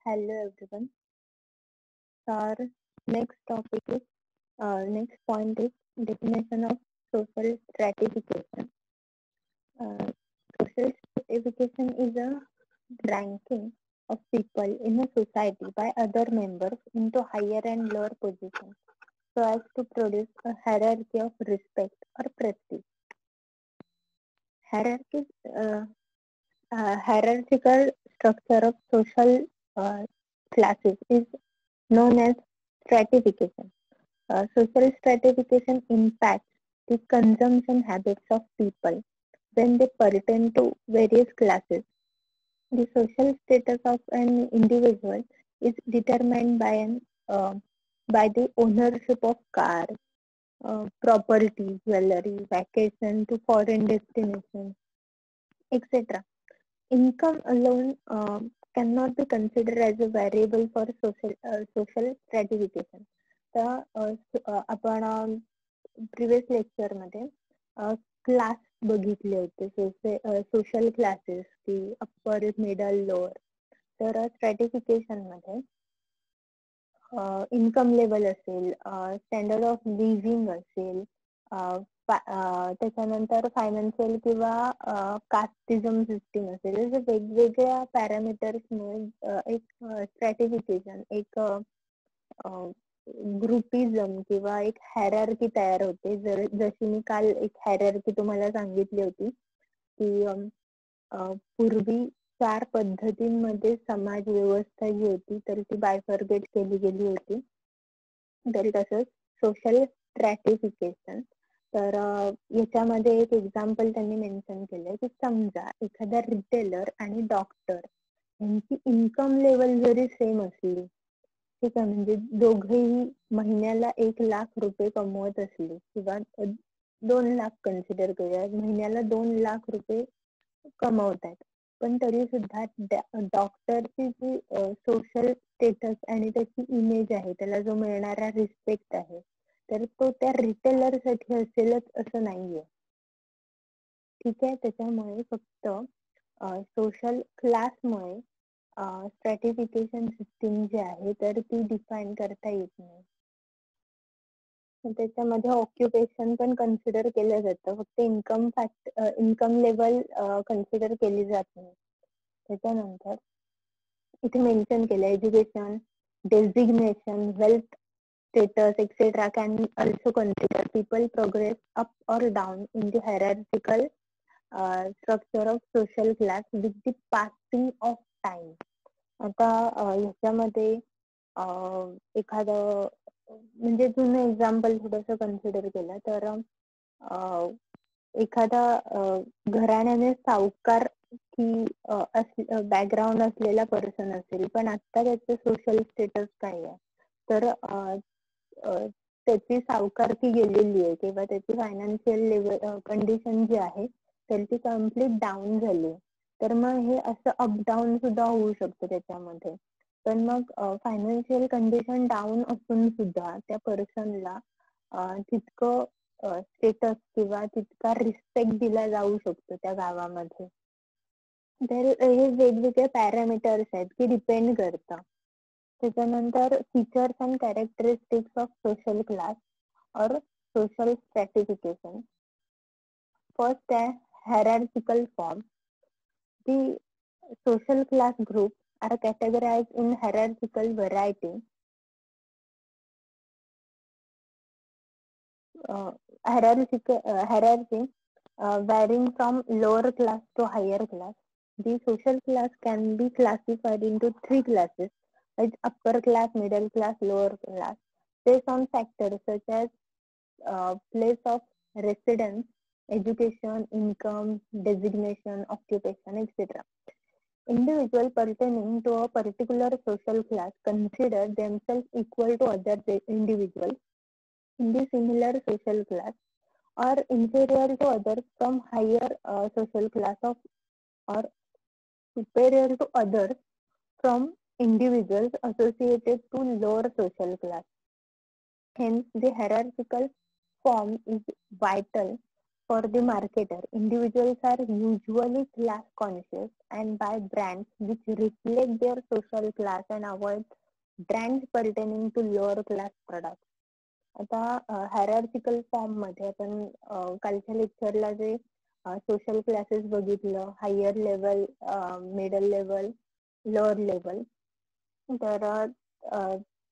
Hello everyone. Our next topic is next point is definition of social stratification. Uh, Social stratification is a ranking of people in a society by other members into higher and lower positions so as to produce a hierarchy of respect or prestige. Hierarchy, uh, Hierarchical structure of social uh, classes is known as stratification. Social stratification impacts the consumption habits of people when they pertain to various classes. The social status of an individual is determined uh, by the ownership of car, property, jewelry, vacation to foreign destinations, etc. Income alone cannot be considered as a variable for social stratification. आपण previous lecture मध्ये class बघितले होते, social classes की upper middle lower. तर स्ट्रॅटिफिकेशन मध्ये income level असेल, standard of living असेल, त्याच्यानंतर फायनान्शियल किंवा कास्टिझम सिस्टीम असेल, असे वेगवेगळ्या पॅरामीटर्समुळे एक स्ट्रॅटिफिकेशन, एक ग्रुपिझम किंवा एक हायरार्की तयार होते. जशी मी काल एक हायरार्की तुम्हाला सांगितली होती की पूर्वी 4 पद्धतींमध्ये समाज व्यवस्था जी होती तर ती बायफर्गेट केली गेली होती. तरी तसंच सोशल स्ट्रॅटिफिकेशन. तर याच्यामध्ये एक एक्झाम्पल त्यांनी मेन्शन केलंय की समजा एखादा रिटेलर आणि डॉक्टर यांची इन्कम लेवल जरी सेम असली, ठीक आहे, म्हणजे दोघेही महिन्याला 1,00,000 रुपये कमवत असले किंवा 2 लाख कन्सिडर करूया, महिन्याला 2 लाख रुपये कमवत आहेत, पण तरी सुद्धा डॉक्टरची जी सोशल स्टेटस आणि त्याची इमेज आहे, त्याला जो मिळणारा रिस्पेक्ट आहे, तर तो त्या रिटेलर साठी असेलच असं नाहीये. ठीक आहे. त्याच्यामुळे फक्त सोशल क्लासमुळे स्ट्रॅटिफिकेशन सिस्टीम जी आहे तर ती डिफाईन करता येत नाही. त्याच्यामध्ये ऑक्युपेशन पण कन्सिडर केलं जातं, फक्त इन्कम लेवल कन्सिडर केली जात नाही. त्याच्यानंतर इथे मेन्शन केलं education, designation, wealth status, etc. can also consider people progress up or down in the hierarchical structure of social class with the passing of time. आता ह्याच्यामध्ये एखादं म्हणजे जुनं एक्झाम्पल थोडंसं कन्सिडर केलं तर एखादा घराण्याने सावकार की बॅकग्राऊंड असलेला पर्सन असेल, पण आता त्याचं सोशल स्टेटस काय आहे, तर त्याची सावकारकी गेलेली आहे किंवा त्याची फायनान्शियल लेवल कंडिशन जी आहे तर ती कम्प्लीट डाऊन झाली, तर मग हे असं अपडाऊन सुद्धा होऊ शकतं त्याच्यामध्ये. पण मग फायनान्शियल कंडिशन डाऊन असून सुद्धा त्या पर्सनला तितकं स्टेटस किंवा तितका रिस्पेक्ट दिला जाऊ शकतो त्या गावामध्ये. तर हे वेगवेगळे पॅरामीटर्स आहेत की डिपेंड करतं. त्याच्यानंतर features and characteristics of social class और सोशल स्ट्रॅटिफिकेशन. फर्स्ट आहे hierarchical form. The social class groups are categorized in hierarchical variety. Hierarchy varying from lower class to higher class. The social class can be classified into 3 classes, like upper class, middle class, lower class, based on factors such as place of residence, education, income, designation, occupation, etc. Individuals pertaining to a particular social class consider themselves equal to other individuals in the similar social class or inferior to others from higher social class or superior to others from individuals associated to lower social class. Hence, the hierarchical form is vital For the marketer, individuals are usually class conscious and buy brands which reflect their social class and avoid brands pertaining to lower class products. आता hierarchical form मध्ये आपण कालच्या लेक्चरला जे social classes बघितलं, higher level, middle level, lower level, तर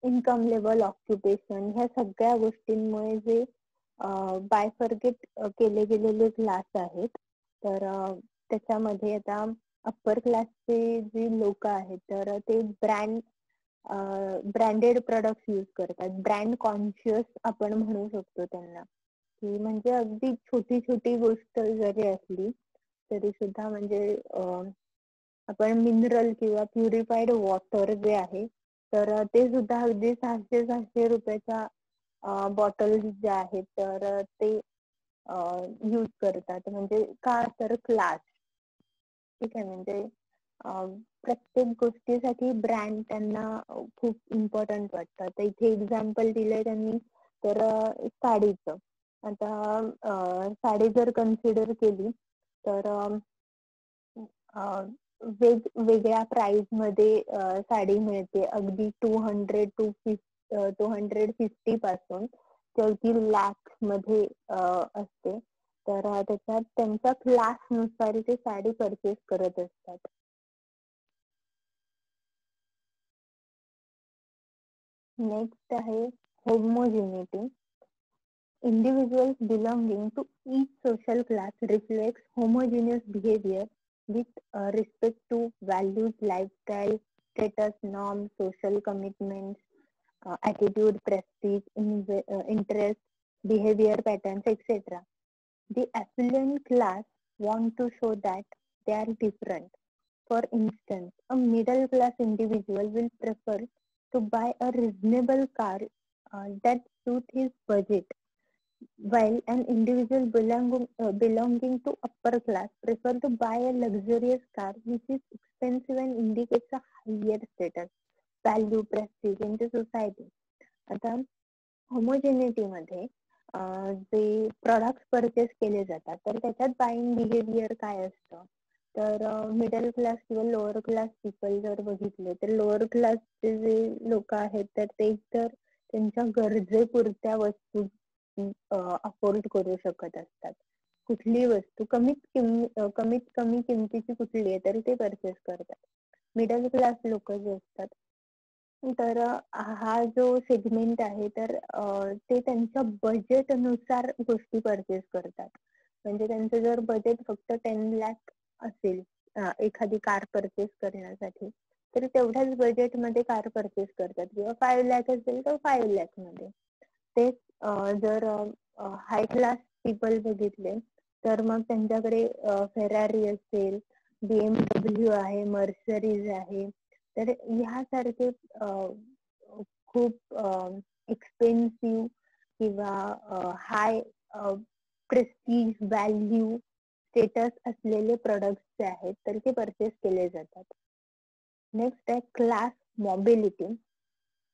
income level, occupation, ह्या सगळ्या गोष्टींमुळे जे बायफर्गेट केले गेलेले क्लास आहेत. तर त्याच्यामध्ये आता अप्पर क्लासचे जी लोक आहेत तर ते ब्रँडेड प्रोडक्ट्स यूज करतात. ब्रँड कॉन्शियस आपण म्हणू शकतो त्यांना, की म्हणजे अगदी छोटी छोटी गोष्ट जरी असली तरी सुद्धा म्हणजे आपण मिनरल किंवा प्युरिफाईड वॉटर जे आहे तर ते सुद्धा अगदी 600 रुपयाच्या बॉटल्स ज्या आहेत तर ते यूज करतात. म्हणजे का तर क्लास. ठीक आहे. म्हणजे प्रत्येक गोष्टीसाठी ब्रँड त्यांना खूप इम्पॉर्टंट वाटतं. तर इथे एक्झाम्पल दिलंय त्यांनी तर साडीचं. आता साडी जर कन्सिडर केली तर वेगवेगळ्या प्राइस मध्ये साडी मिळते. अगदी 250 पासून तर लॅक्स मध्ये असते. तर त्याच्यात त्यांच्या क्लास नुसार ते साडी परचेस करत असतात. नेक्स्ट आहे homogeneity. Individuals belonging to each social class reflects homogeneous behavior with respect to values, lifestyle, status, norms, social commitments, attitude, prestige, interest, behavior patterns, etc. The affluent class want to show that they are different. For instance, a middle class individual will prefer to buy a reasonable car that suits his budget, while an individual belonging to upper class prefer to buy a luxurious car which is expensive and indicates a higher status, value, prestige in the society. आता homogeneity मध्ये जे products purchase केले जातात तर त्याच्यात buying behaviour काय असतं, तर मिडल क्लास किंवा लोअर क्लास पीपल जर बघितले तर लोअर क्लासचे जे लोक आहेत तर ते तर त्यांच्या गरजेपुरत्या वस्तू अफोर्ड करू शकत असतात. कुठलीही वस्तू कमीत कमी किमतीची कुठली आहे तरी ते परचेस करतात. मिडल क्लास लोक जे असतात तर हा जो सेगमेंट आहे तर ते त्यांच्या बजेट नुसार गोष्टी परचेस करतात. म्हणजे त्यांचं जर बजेट फक्त 10 लाख असेल एखादी कार परचेस करण्यासाठी तर तेवढ्याच बजेट मध्ये कार परचेस करतात. किंवा 5 लाख असेल तर 5 लाख मध्ये. तेच जर हाय क्लास पीपल बघितले तर मग त्यांच्याकडे फेरारी असेल, BMW आहे, मर्सरीज आहे. तर ह्यासारखे खूप एक्सपेन्सिव्ह किंवा हाय प्रेस्टीज, व्हॅल्यू, स्टेटस असलेले प्रोडक्ट्स जे आहेत तर ते परचेस केले जातात. नेक्स्ट आहे class mobility.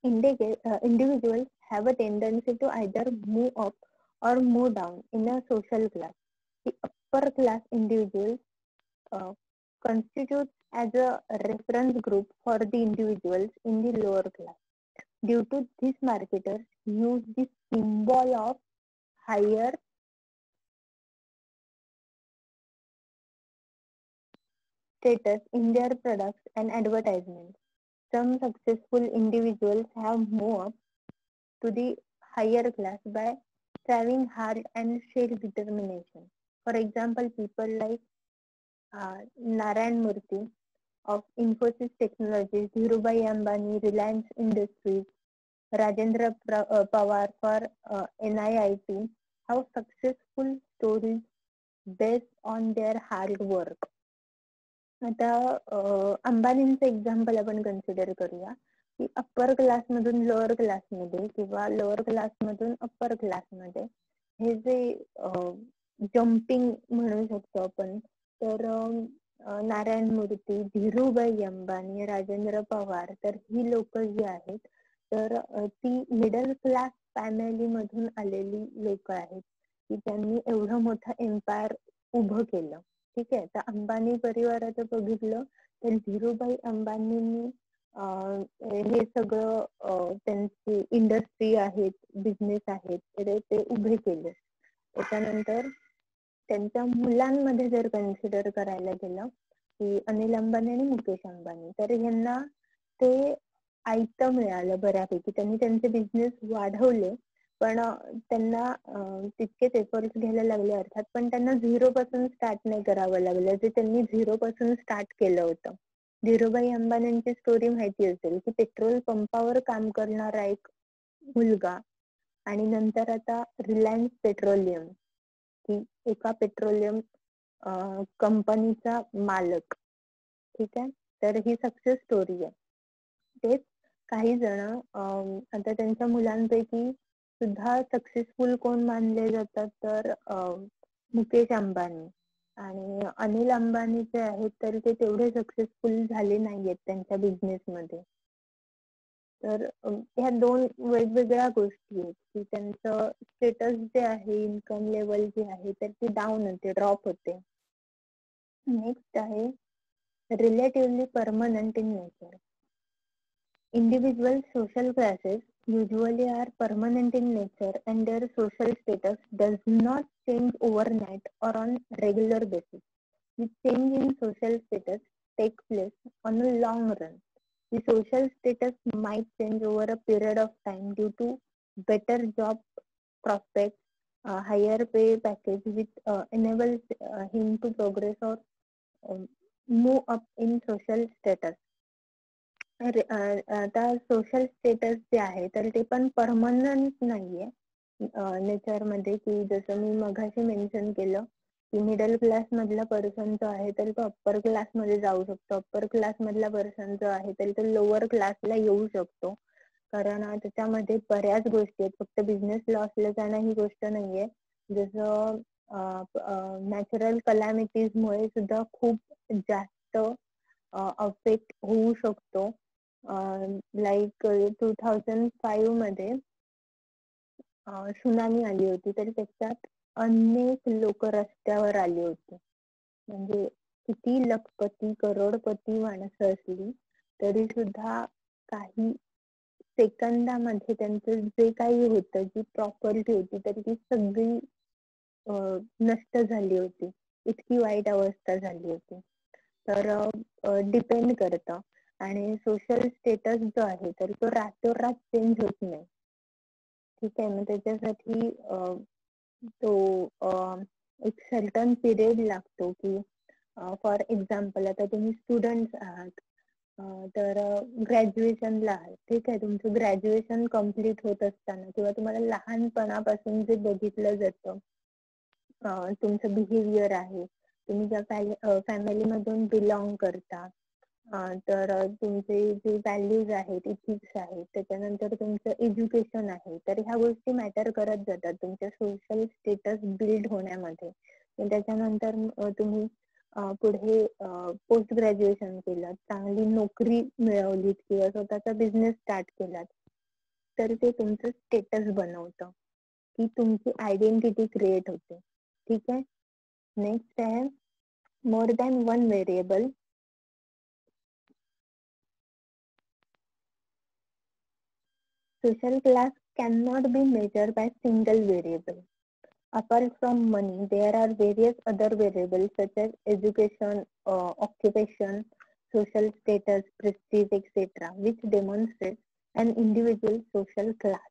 Individuals have a tendency to either move up or move down in a social class. The upper class individuals constitute as a reference group for the individuals in the lower class. Due to this, marketers use the symbol of higher status in their products and advertisements. Some successful individuals have moved up to the higher class by striving hard and sheer determination. For example, people like Narayan Murthy of Infosys Technologies, Dhirubhai Ambani, Reliance Industries, Rajendra Pawar for NIIT have successful stories based on their hard work. आता अंबानींचं example आपण consider करूया की upper class मधून lower क्लासमध्ये किंवा lower class मधून upper क्लासमध्ये हे जे जम्पिंग म्हणू शकतो आपण, तर नारायण मूर्ती, धीरूभाई अंबानी, राजेंद्र पवार, तर ही लोक जी आहेत तर ती मिडल क्लास फॅमिली मधून आलेली लोक आहेत. की त्यांनी एवढं मोठं एम्पायर उभं केलं. ठीक आहे. तर अंबानी परिवाराचं बघितलं तर धीरूभाई अंबानींनी हे सगळं त्यांची इंडस्ट्री आहेत, बिझनेस आहेत, तर ते उभे केले. त्याच्यानंतर त्यांच्या मुलांमध्ये जर कन्सिडर करायला गेलं की अनिल अंबानी आणि मुकेश अंबानी, तर ह्यांना ते आयतं मिळालं बऱ्यापैकी. त्यांनी त्यांचे बिझनेस वाढवले, पण त्यांना तितकेच एफर्ट्स घ्यायला लागले अर्थात, पण त्यांना झिरो पासून स्टार्ट नाही करावं लागलं, जे त्यांनी झिरो पासून स्टार्ट केलं होतं. धीरूभाई अंबानींची स्टोरी माहिती असेल की पेट्रोल पंपावर काम करणारा एक मुलगा आणि नंतर आता रिलायन्स पेट्रोलियम की एका पेट्रोलियम कंपनीचा मालक. ठीक आहे. तर ही सक्सेस स्टोरी आहे. तेच काही जण आता त्यांच्या मुलांपैकी सुद्धा सक्सेसफुल कोण मानले जातात, तर मुकेश अंबानी आणि अनिल अंबानी जे आहेत तर ते तेवढे सक्सेसफुल झाले नाहीयेत त्यांच्या बिझनेस मध्ये. तर ह्या दोन वेगवेगळ्या गोष्टी आहेत की त्यांचं स्टेटस जे आहे, इन्कम लेवल जे आहे तर ती डाऊन होते, ड्रॉप होते. नेक्स्ट आहे relatively permanent in nature. Individual social classes usually are permanent in nature and their social status does not change overnight or on regular basis. The change in social status takes place on a long run. The social status might change over a period of time due to better job prospects, higher pay package which enables him to progress or move up in social status. आता social status जे आहे तर ते पण permanent नाहीये nature मध्ये, की जसं मी मगाशी मेन्शन केलं की मिडल क्लास मधला पर्सन जो आहे तर तो अप्पर क्लास मध्ये जाऊ शकतो, अप्पर क्लास मधला पर्सन जो आहे तर तो लोअर क्लासला येऊ शकतो. कारण त्याच्यामध्ये बऱ्याच गोष्टी आहेत, फक्त बिझनेस लॉसला जाणं ही गोष्ट नाहीये. जसं नॅचरल कलॅमिटीज मुळे सुद्धा खूप जास्त अफेक्ट होऊ शकतो. लाईक 2005 मध्ये सुनामी आली होती, तर त्याच्यात अनेक लोक रस्त्यावर आली होती. म्हणजे किती लखपती करोडपती माणसं असली तरी सुद्धा काही सेकंदामध्ये त्यांचं जे काही होतं, जी प्रॉपर्टी होती तर ती सगळी नष्ट झाली होती. इतकी वाईट अवस्था झाली होती. तर डिपेंड करतं. आणि सोशल स्टेटस जो आहे तर तो रातोरात चेंज होत नाही. ठीक आहे. मग त्याच्यासाठी तो एक सर्टन पिरियड लागतो की फॉर एक्झाम्पल आता तुम्ही स्टुडंट आहात, तर ग्रॅज्युएशनला आहात. ठीक आहे. तुमचं ग्रॅज्युएशन कम्प्लीट होत असताना किंवा तुम्हाला लहानपणापासून जे बघितलं जातं, तुमचं बिहेवियर आहे, तुम्ही ज्या फॅमिलीमधून बिलॉंग करता, तर तुमचे जे व्हॅल्यूज आहेत, इथिक्स आहेत, त्याच्यानंतर तुमचं एज्युकेशन आहे, तर ह्या गोष्टी मॅटर करत जातात तुमच्या सोशल स्टेटस बिल्ड होण्यामध्ये. त्याच्यानंतर तुम्ही पुढे पोस्ट ग्रॅज्युएशन केलं, चांगली नोकरी मिळवलीत किंवा स्वतःचा बिझनेस स्टार्ट केलात, तर ते तुमचं स्टेटस बनवतं, की तुमची आयडेंटिटी क्रिएट होते. ठीक आहे. नेक्स्ट आहे more than one variable. Social class cannot be measured by single variable. Apart from money, there are various other variables such as education, occupation, social status, prestige, etc., which demonstrate an individual's social class.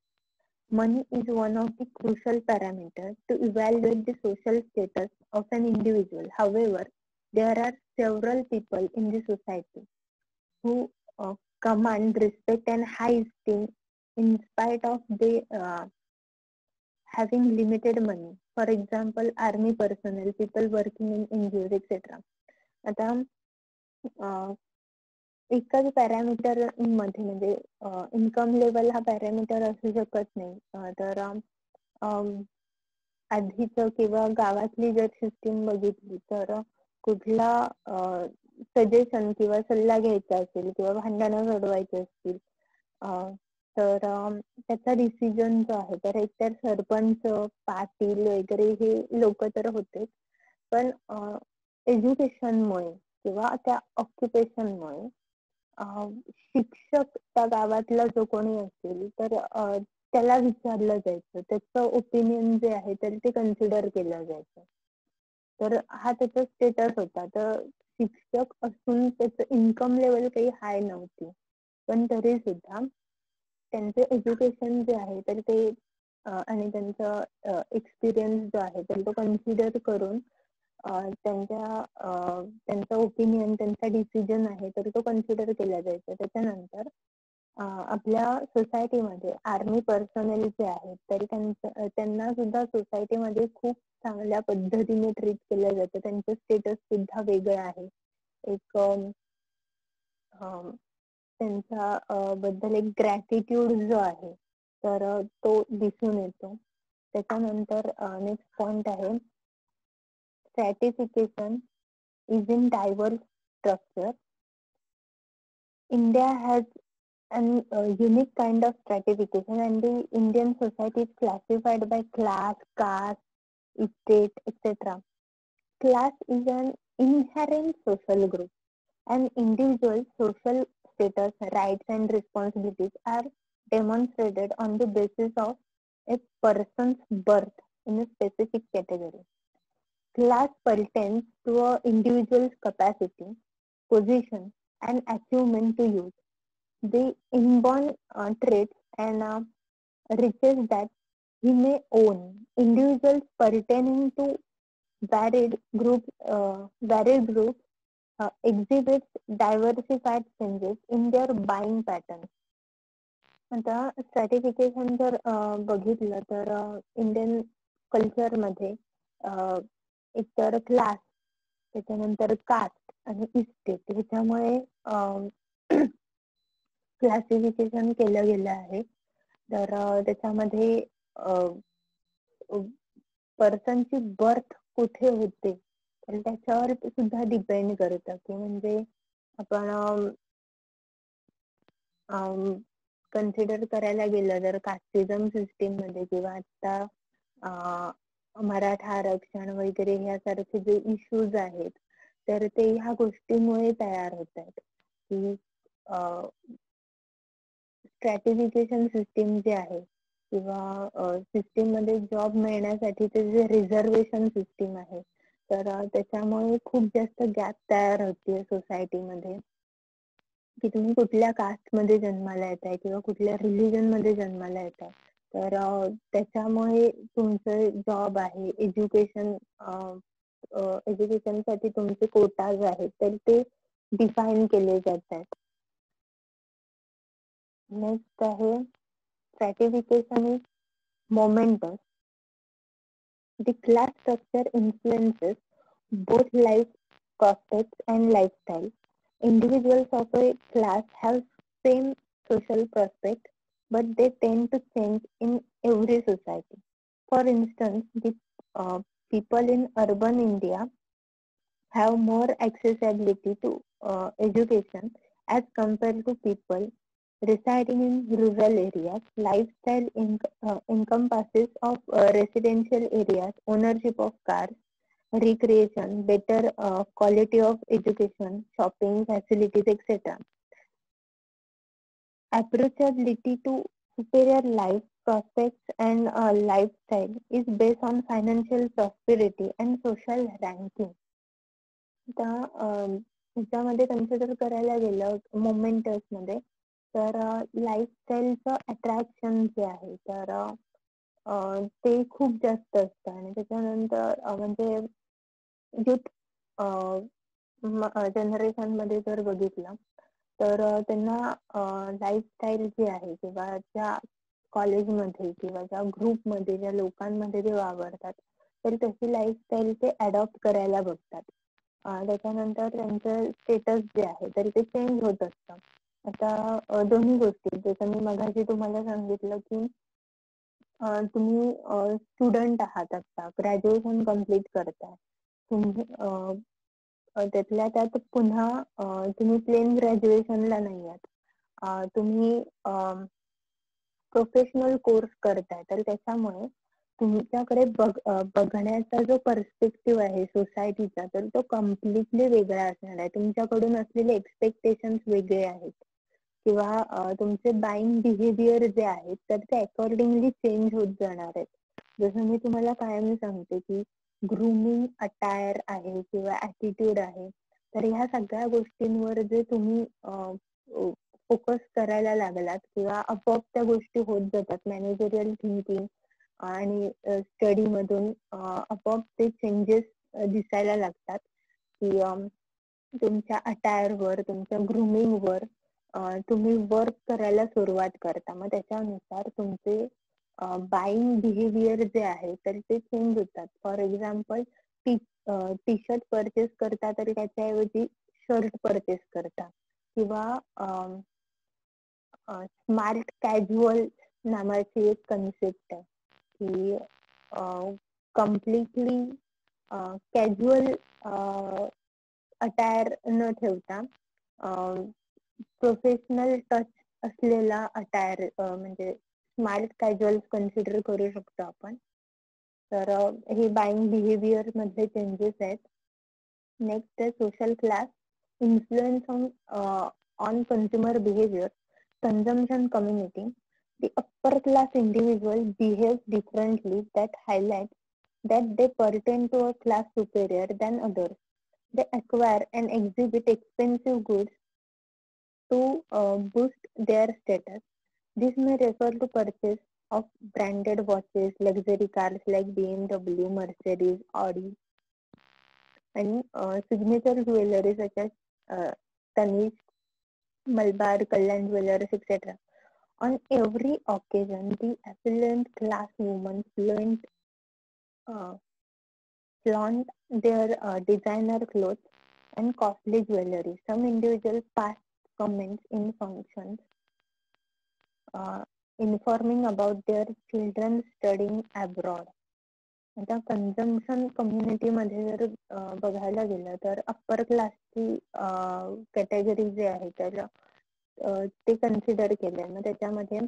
Money is one of the crucial parameters to evaluate the social status of an individual. However, there are several people in the society who command respect and high esteem in spite of they having limited money. For example, army personnel, people working in NGOs, etc. आता एकाच parameter मध्ये म्हणजे income level हा parameter असू शकत नाही. तर आधीच किंवा गावातली जर सिस्टीम बघितली तर कुठला सजेशन किंवा सल्ला घ्यायचा असेल किंवा भांडणं सोडवायची असतील, तर त्याचा डिसिजन जो आहे तर एकतर सरपंच, पाटील वगैरे हे लोक तर होतेच, पण एज्युकेशनमुळे किंवा त्या ऑक्युपेशनमुळे शिक्षक त्या गावातला जो कोणी असेल तर त्याला विचारलं जायचं, त्याचं ओपिनियन जे आहे तर ते कन्सिडर केलं जायचं. तर हा त्याचा स्टेटस होता. तर शिक्षक असून त्याचं इन्कम लेवल काही हाय नव्हती, पण तरी सुद्धा त्यांचे एज्युकेशन जे आहे तर ते आणि त्यांचा एक्सपिरियन्स जो आहे तर तो कन्सिडर करून त्यांचा ओपिनियन, त्यांचा डिसिजन आहे तर तो कन्सिडर केला जायचा. त्याच्यानंतर आपल्या सोसायटीमध्ये आर्मी पर्सनल जे आहेत तरी त्यांना सुद्धा सोसायटीमध्ये खूप चांगल्या पद्धतीने ट्रीट केलं जातं. त्यांचं स्टेटस सुद्धा वेगळं आहे. एक त्यांच्या बद्दल एक ग्रॅटिट्यूड जो आहे तर तो दिसून येतो. त्याच्यानंतर नेक्स्ट पॉइंट आहे stratification is in diverse structure. India has an unique kind of stratification, and the Indian society is classified by class, caste, state, etc. Class is an inherent social group, and individual social status, rights, and responsibilities are demonstrated on the basis of a person's birth in a specific category. Class pertains to an individual's capacity, position, and achievement to use the inborn traits and riches that he may own. Individuals pertaining to varied groups exhibits diversified changes in their buying patterns. आता स्ट्रॅटिफिकेशन जर बघितलं तर Indian कल्चरमध्ये एकतर class, त्याच्यानंतर caste आणि estate ह्याच्यामुळे classification केलं गेलं आहे. तर त्याच्यामध्ये पर्सनची बर्थ कुठे होते तर त्याच्यावर सुद्धा डिपेंड करतं की म्हणजे आपण कन्सिडर करायला गेलं तर कास्टिझम सिस्टीम मध्ये किंवा आता मराठा आरक्षण वगैरे यासारखे जे इश्यूज आहेत तर ते ह्या गोष्टीमुळे तयार होत आहेत की स्ट्रॅटिफिकेशन सिस्टीम जे आहे किंवा सिस्टीम मध्ये जॉब मिळण्यासाठी ते जे रिझर्वेशन सिस्टीम आहे तर त्याच्यामुळे खूप जास्त गॅप तयार होते सोसायटीमध्ये की तुम्ही कुठल्या कास्ट मध्ये जन्माला येताय किंवा कुठल्या रिलिजन मध्ये जन्माला येताय तर त्याच्यामुळे तुमचं जॉब आहे, एज्युकेशनसाठी तुमचे कोटाज आहेत तर ते डिफाईन केले जात आहेत. नेक्स्ट आहे स्ट्रॅटिफिकेशन is moments. The class structure influences both life prospects and lifestyle. Individuals of a class have same social prospects, but they tend to change in every society. For instance, the people in urban India have more accessibility to education as compared to people residing in rural areas. Lifestyle encompasses of residential areas, ownership of cars, recreation, better quality of education, shopping facilities, etc. Approachability to superior life prospects and lifestyle is based on financial prosperity and social ranking. ह्याच्यामध्ये consider करायला गेलं moments मध्ये तर लाईफस्टाईलचं attraction जे आहे तर ते खूप जास्त असतं आणि त्याच्यानंतर म्हणजे युथ जनरेशन मध्ये जर बघितलं तर त्यांना लाईफस्टाईल जी आहे किंवा ज्या कॉलेजमध्ये किंवा ज्या ग्रुपमध्ये ज्या लोकांमध्ये ते वावरतात तर तशी लाईफस्टाईल ते अडॉप्ट करायला बघतात. त्याच्यानंतर त्यांचं स्टेटस जे आहे तर ते चेंज होत असतं. आता दोन्ही गोष्टी जसं मी मगाशी तुम्हाला सांगितलं की तुम्ही स्टुडंट आहात, आता ग्रॅज्युएशन कम्प्लीट करताय, तुम्ही त्यातल्या त्यात पुन्हा तुम्ही प्लेन ग्रॅज्युएशनला नाही आहात, तुम्ही प्रोफेशनल कोर्स करताय तर त्याच्यामुळे तुमच्याकडे बघण्याचा जो पर्स्पेक्टिव्ह आहे सोसायटीचा तर तो कम्प्लिटली वेगळा असणार आहे. तुमच्याकडून असलेले एक्सपेक्टेशन्स वेगळे आहेत किंवा तुमचे बाईंग बिहेवियर जे आहेत तर ते अकॉर्डिंगली चेंज होत जाणार आहेत. जसं मी तुम्हाला कायम सांगते की ग्रूमिंग अटायर आहे किंवा ऍटिट्यूड आहे तर ह्या सगळ्या गोष्टींवर जे तुम्ही फोकस करायला लागलात किंवा आपोआप त्या गोष्टी होत जातात मॅनेजरियल थिंकिंग आणि स्टडी मधून आपोआप ते चेंजेस दिसायला लागतात की तुमच्या अटायरवर तुमच्या ग्रूमिंगवर तुम्ही वर्क करायला सुरुवात करता. मग त्याच्यानुसार तुमचे बाईंग बिहेवियर जे आहे तर ते चेंज होतात. For example T shirt purchase करता तरी त्याच्याऐवजी शर्ट परचेस करता किंवा स्मार्ट कॅज्युअल नावाची एक कन्सेप्ट आहे की कम्प्लिटली कॅज्युअल अटायर न ठेवता प्रोफेशनल टच असलेला अटायर म्हणजे स्मार्ट कॅज्युअल कन्सिडर करू शकतो आपण. तर हे बाईंग बिहेवियर मधले चेंजेस आहेत. नेक्स्ट आहे social class influence on consumer behavior. Consumption community. The upper class individual behaves differently that highlights that they pertain to a class superior than others. They acquire and exhibit expensive goods to boost their status. This may refer to purchase of branded watches, luxury cars like BMW, Mercedes, Audi, and signature jewelry such as Tanishq, Malabar, Kalyan Jewelers, etc. On every occasion, the affluent class women uh, flaunt their designer clothes and costly jewelry. Some individuals pass comments in functions uh, informing about their children studying abroad. आता consumption community मध्ये जर बघायला गेलं तर upper क्लासची category जे आहे तर ते कन्सिडर केलंय. मग त्याच्यामध्ये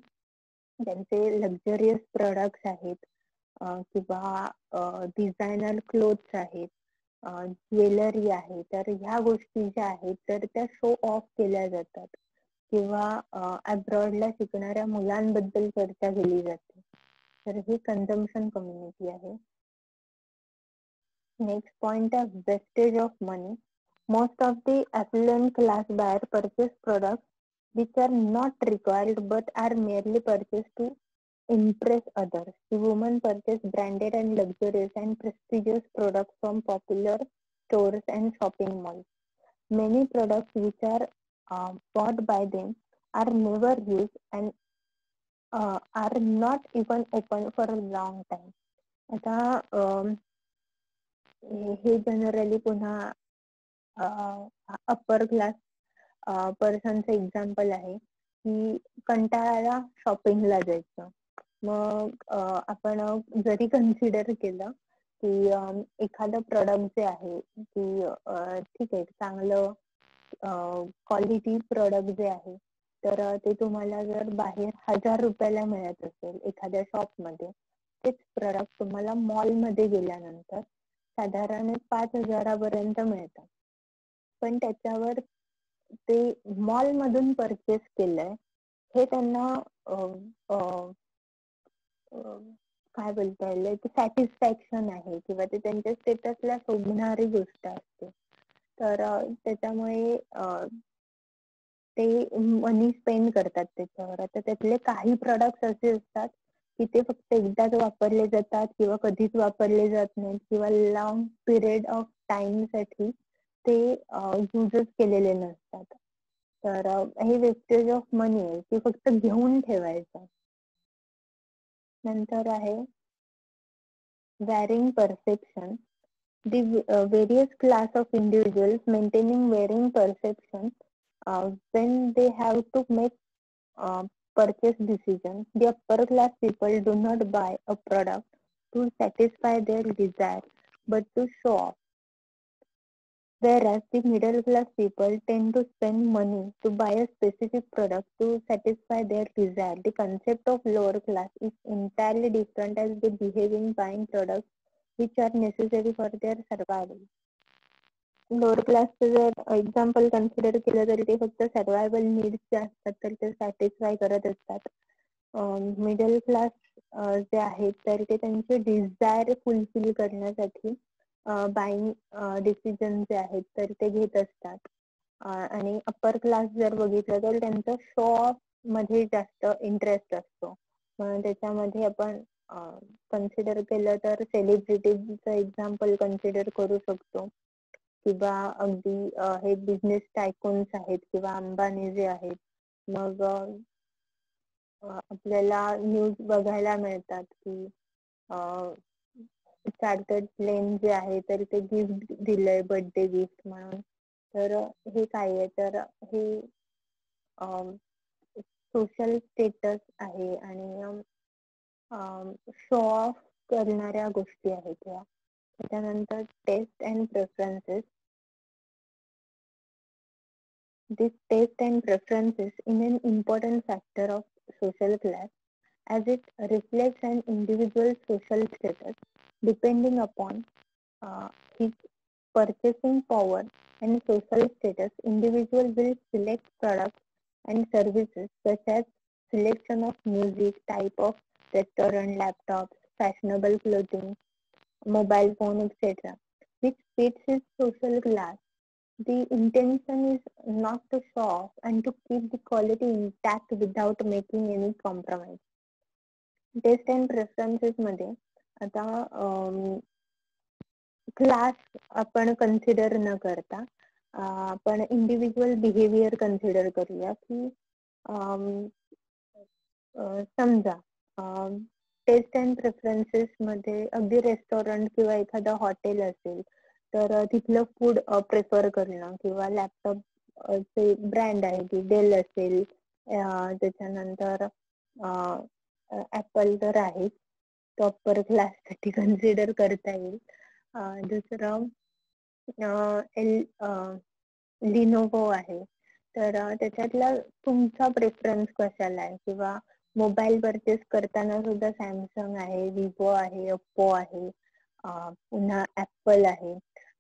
त्यांचे लक्झरियस प्रोडक्ट्स आहेत किंवा डिझायनर क्लोथ्स आहेत, ज्वेलरी आहे. तर ह्या गोष्टी ज्या आहेत तर त्या शो ऑफ केल्या जातात किंवा अब्रॉडला शिकणाऱ्या मुलांबद्दल चर्चा केली जाते. तर ही कन्झम्पशन कम्युनिटी आहे. Next point of wastage of money. Most of the affluent class buyer purchase products which are not required but are merely purchased to impress others. The women purchase branded and luxurious and prestigious products from popular stores and shopping malls. Many products which are bought by them are never used and are not even open for a long time. आता हे generally पुन्हा upper class पर्सनचं example आहे की कंटाळाला शॉपिंगला जायचं. मग आपण जरी कन्सिडर केलं की एखादं प्रोडक्ट जे आहे की ठीक आहे चांगलं क्वालिटी प्रोडक्ट जे आहे तर ते तुम्हाला जर बाहेर 1000 रुपयाला मिळत असेल एखाद्या शॉपमध्ये तेच प्रोडक्ट तुम्हाला मॉलमध्ये गेल्यानंतर साधारण 5000 पर्यंत मिळतात. पण त्याच्यावर ते मॉल मधून परचेस केलंय हे त्यांना काय बोलता येईल की सॅटिस्फॅक्शन आहे किंवा ते त्यांच्या स्टेटसला शोभणारी गोष्ट असते. तर त्याच्यामुळे ते मनी स्पेंड करतात त्याच्यावर. आता त्यातले काही प्रोडक्ट्स असे असतात की ते फक्त एकदाच वापरले जातात किंवा कधीच वापरले जात नाहीत किंवा लॉंग पिरियड ऑफ टाइम साठी ते युजच केलेले नसतात. तर हे वेस्टेज ऑफ मनी आहे की फक्त घेऊन ठेवायचं. नंतर आहे wearing perception. The various class of individuals maintaining varying perceptions when they have to make purchase decisions. The upper class people do not buy a product to satisfy their desire but to show off. Whereas the middle class people tend to spend money to buy a specific product to satisfy their desire. The concept of lower class is entirely different as they behave in buying products which are necessary for their survival. Lower क्लासचं जर example consider केलं तरी ते फक्त survival needs जे असतात तर ते सॅटिस्फाय करत असतात. मिडल क्लास जे आहेत तर ते त्यांचे डिझायर फुलफिल करण्यासाठी बाईंग डिसिजन जे आहेत तर ते घेत असतात. आणि अप्पर क्लास जर बघितलं तर त्यांचं शो ऑफ मध्ये जास्त इंटरेस्ट असतो. त्याच्यामध्ये आपण कन्सिडर केलं तर सेलिब्रिटीजचं एक्झाम्पल कन्सिडर करू शकतो किंवा अगदी हे बिझनेस टायकून्स आहेत किंवा अंबानी जे आहेत. मग आपल्याला न्यूज बघायला मिळतात की चार्टर्ड प्लेन जे आहे तर ते गिफ्ट दिलंय बर्थडे गिफ्ट म्हणून. तर हे काय आहे तर हे सोशल स्टेटस आहे आणि शो ऑफ करणाऱ्या गोष्टी आहेत या. त्याच्यानंतर test and preferences. This taste and preferences is an important factor of social class as it reflects an individual's social status. Depending upon his purchasing power and social status, individual will select products and services such as selection of music, type of restaurant, laptops, fashionable clothing, mobile phone, etc., which fits his social class. The intention is not to show off and to keep the quality intact without making any compromise. Taste and preferences मध्ये आता class आपण consider न करता आपण individual behaviour consider करूया की समजा taste and preferences मध्ये अगदी रेस्टॉरंट किंवा एखादं हॉटेल असेल तर तिथलं फूड प्रेफर करणं किंवा लॅपटॉप चे ब्रँड आहे की डेल असेल, त्याच्यानंतर ऍपल तर आहे टॉपर क्लास साठी कन्सिडर करता येईल. दुसरं लिनोवो आहे. तर त्याच्यातला तुमचा प्रेफरन्स कशाला आहे किंवा मोबाईल परचेस करताना सुद्धा सॅमसंग आहे, विवो आहे, ओप्पो आहे, पुन्हा ऍपल आहे.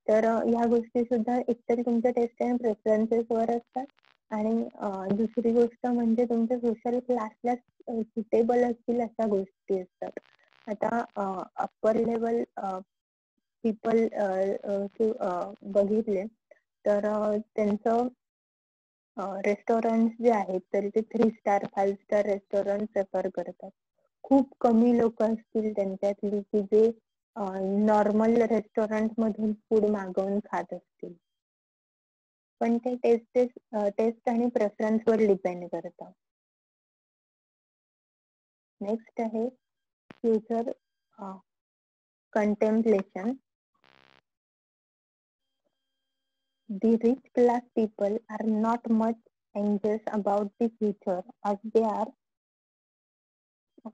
तर ह्या गोष्टी सुद्धा एकतर तुमच्या टेस्ट अँड प्रेफरन्सेस वर असतात आणि दुसरी गोष्ट म्हणजे तुमच्या सोशल क्लासला सुटेबल असतील अशा गोष्टी असतात. आता अप्पर लेवल पीपल बघितले तर त्यांचं रेस्टॉरंट जे आहेत तर ते 3 स्टार 5 स्टार रेस्टॉरंट प्रेफर करतात. खूप कमी लोक असतील त्यांच्यातली की जे नॉर्मल रेस्टॉरंट मधून फूड मागवून खात असतील. पण ते टेस्ट आणि प्रेफरन्स वर डिपेंड करतं. नेक्स्ट आहे future contemplation. The rich class people are not much anxious about the future as they are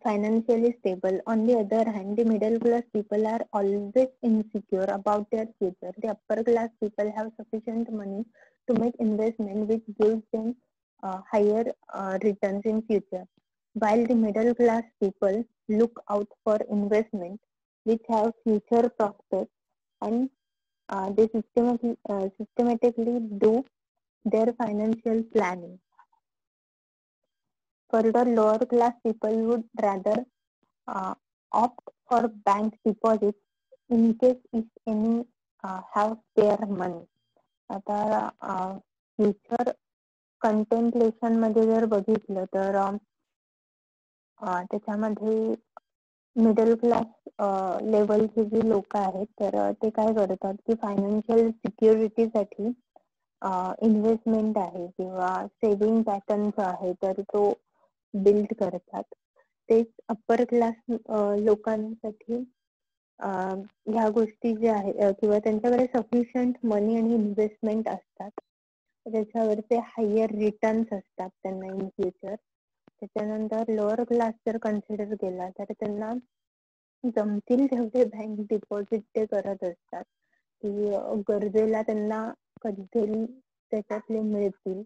financially stable. On the other hand, the middle class people are always insecure about their future. The upper class people have sufficient money to make investment which gives them higher returns in future, while the middle class people look out for investment which have future prospects and they systematically do their financial planning. Further, lower class people would rather opt for bank deposits in case if any have spare money. आता future contemplation मध्ये जर बघितलं तर त्याच्यामध्ये middle class लेवलचे जे लोक आहेत तर ते काय करतात की फायनान्शियल सिक्युरिटीसाठी इन्व्हेस्टमेंट आहे किंवा सेव्हिंग पॅटर्न जो आहे तर तो बिल्ड करतात. तेच अप्पर क्लास लोकांसाठी ह्या गोष्टी ज्या आहेत किंवा त्यांच्याकडे सफिशियंट मनी आणि इन्व्हेस्टमेंट असतात त्याच्यावरचे हायर रिटर्न्स असतात त्यांना इन फ्युचर. त्याच्यानंतर लोअर क्लास जर कन्सिडर केला तर त्यांना जमतील तेवढे बँक डिपॉझिट ते करत असतात की गरजेला त्यांना कधीतरी त्याच्यातले मिळतील.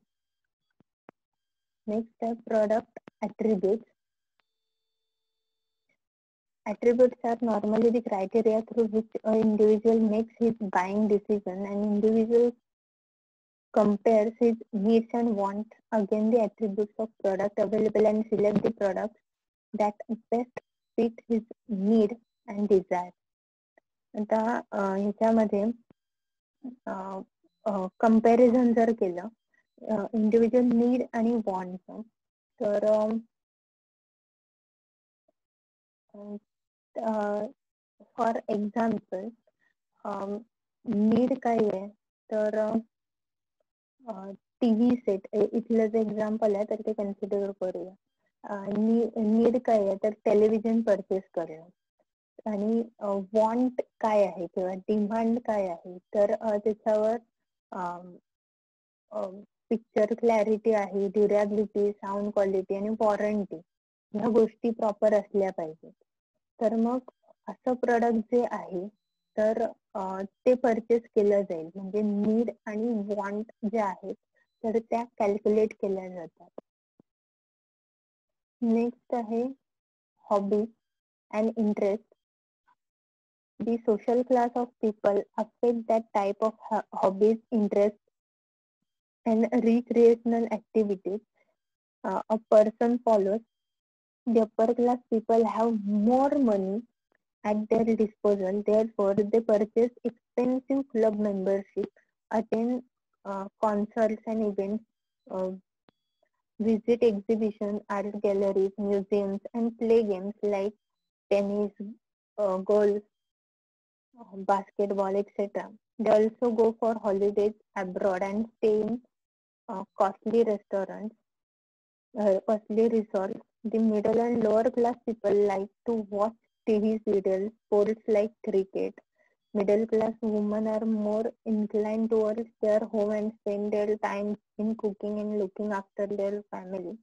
नेक्स्ट आहे product attributes. Attributes are normally the criteria through which an individual makes his buying decision. An individual compares his needs and wants against the attributes of product available and select the products that best fit his need and desire. आता ह्याच्यामध्ये comparison जर केलं individual need आणि वॉन्टचं, तर for example need काय आहे, तर TV set इथलं जे एक्झाम्पल आहे तर ते कन्सिडर करूया. नीड काय आहे, तर टेलिव्हिजन परचेस करणं. आणि वॉन्ट काय आहे किंवा डिमांड काय आहे, तर त्याच्यावर पिक्चर क्लॅरिटी आहे, ड्युरेबिलिटी, साऊंड क्वालिटी आणि वॉरंटी ह्या गोष्टी प्रॉपर असल्या पाहिजेत. तर मग असं प्रोडक्ट जे आहे तर ते परचेस केलं जाईल. म्हणजे नीड आणि वॉन्ट जे आहेत तर त्या कॅल्क्युलेट केल्या जातात. नेक्स्ट आहे hobby and interest. The social class of people affect that type of hobbies, interests, and recreational activities a person follows. The upper class people have more money at their disposal, therefore they purchase expensive club membership, attend concerts and events, visit exhibitions, art galleries, museums, and play games like tennis, golf, basketball, etc. They also go for holidays abroad and stay in costly restaurants, costly resorts. The middle and lower class people like to watch TV serials, sports like cricket. Middle class women are more inclined towards their home and spend their time in cooking and looking after their family.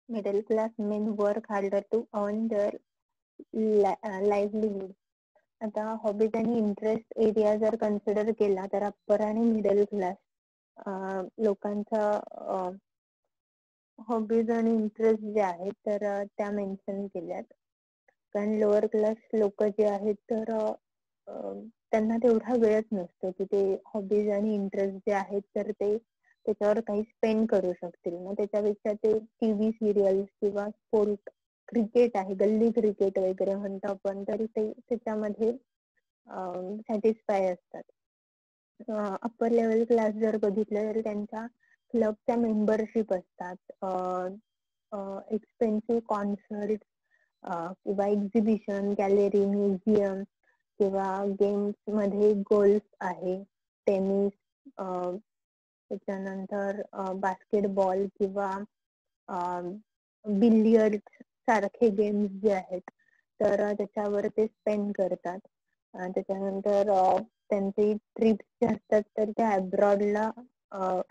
Middle class men work harder to earn their livelihood. आता hobbies आणि interest area जर consider केला तर upper आणि middle class लोकांचा hobbies आणि interest जे आहेत तर त्या मेन्शन केल्यात. कारण लोअर क्लास लोक जे आहेत तर त्यांना तेवढा वेळच नसतो की ते हॉबीज आणि इंटरेस्ट जे आहेत तर ते त्याच्यावर काही स्पेंड करू शकतील. मग त्याच्यापेक्षा ते टीव्ही सिरियल्स किंवा स्पोर्ट, क्रिकेट आहे, गल्ली क्रिकेट वगैरे म्हणतो आपण, तरी ते त्याच्यामध्ये सॅटिस्फाय असतात. अप्पर लेवल क्लास जर बघितलं तर त्यांच्या क्लबच्या मेंबरशिप असतात, एक्सपेन्सिव्ह कॉन्सर्ट किंवा एक्झिबिशन, गॅलरी, म्युझियम किंवा गेम्स मध्ये गोल्फ आहे, टेनिस, त्याच्यानंतर बास्केटबॉल किंवा बिलियर्ड सारखे गेम्स जे आहेत तर त्याच्यावर ते स्पेंड करतात. त्याच्यानंतर त्यांचे ट्रिप्स जे असतात तर त्या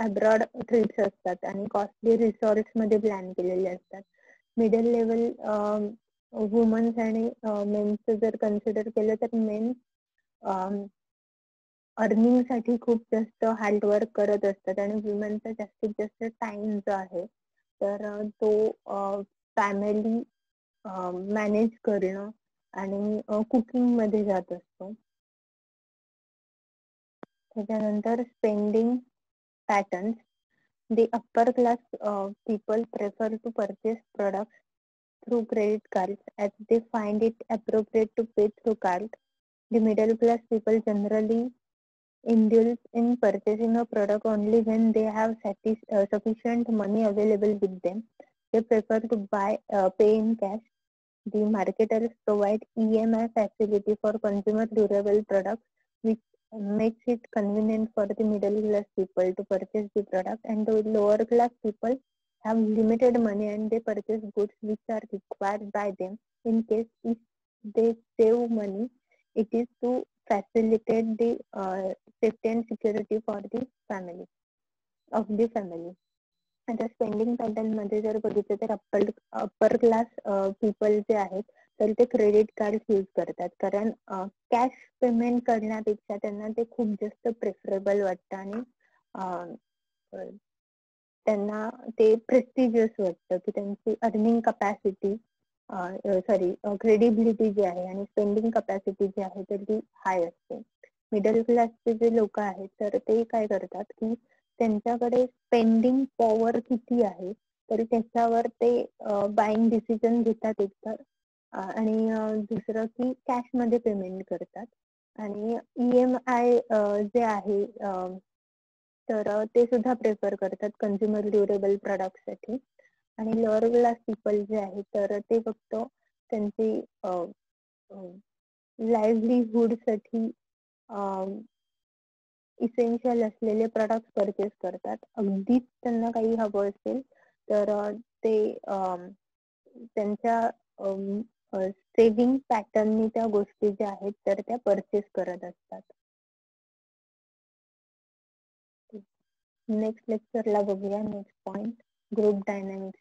अब्रॉड ट्रिप्स असतात आणि कॉस्टली रिसॉर्ट्स मध्ये प्लॅन केलेले असतात. मिडल लेवल वुमन्स आणि मेन्स जर कन्सिडर केलं तर मेन अर्निंग साठी खूप जास्त हार्ड वर्क करत असतात आणि वुमनचा जास्तीत जास्त टाइम जो आहे तर तो फॅमिली मॅनेज करणं आणि कुकिंग मध्ये जात असतो. त्याच्यानंतर spending patterns. The upper class people prefer to purchase products through credit cards as they find it appropriate to pay through card. The middle class people generally indulge in purchasing a product only when they have sufficient money available with them. They prefer to pay in cash. The marketers provide EMI facility for consumer durable products, which makes it convenient for the middle class people to purchase the product, and the lower class people have limited money and they purchase goods which are required by them. In case if they save money, it is to facilitate the safety and security for the family of the family. आता spending pattern मध्ये जर बघितलं तर upper class people जे आहेत तर ते credit card use करतात. कारण कॅश पेमेंट करण्यापेक्षा त्यांना ते खूप जास्त प्रेफरेबल वाटतं आणि त्यांना ते प्रेस्टिजियस वाटतं की त्यांची अर्निंग कपॅसिटी क्रेडिबिलिटी जी आहे आणि स्पेंडिंग कपॅसिटी जी आहे तर ती हाय असते. मिडल क्लासचे जे लोक आहेत तर ते काय करतात की त्यांच्याकडे स्पेंडिंग पॉवर किती आहे तर त्याच्यावर ते बाईंग डिसिजन घेतात एकतर आणि दुसरं की कॅश मध्ये पेमेंट करतात आणि EMI जे आहे तर ते सुद्धा प्रेफर करतात कन्झ्युमर ड्युरेबल प्रोडक्टसाठी. आणि लोअर क्लास पीपल जे आहेत तर ते फक्त त्यांची लाईव्हलीहूड साठी इसेन्शियल असलेले प्रोडक्ट परचेस करतात. अगदीच त्यांना काही हवं असेल तर ते त्यांच्या सेव्हिंग पॅटर्ननी त्या गोष्टी ज्या आहेत तर त्या परचेस करत असतात. नेक्स्ट लेक्चरला बघूया नेक्स्ट पॉइंट ग्रुप डायनॅमिक्स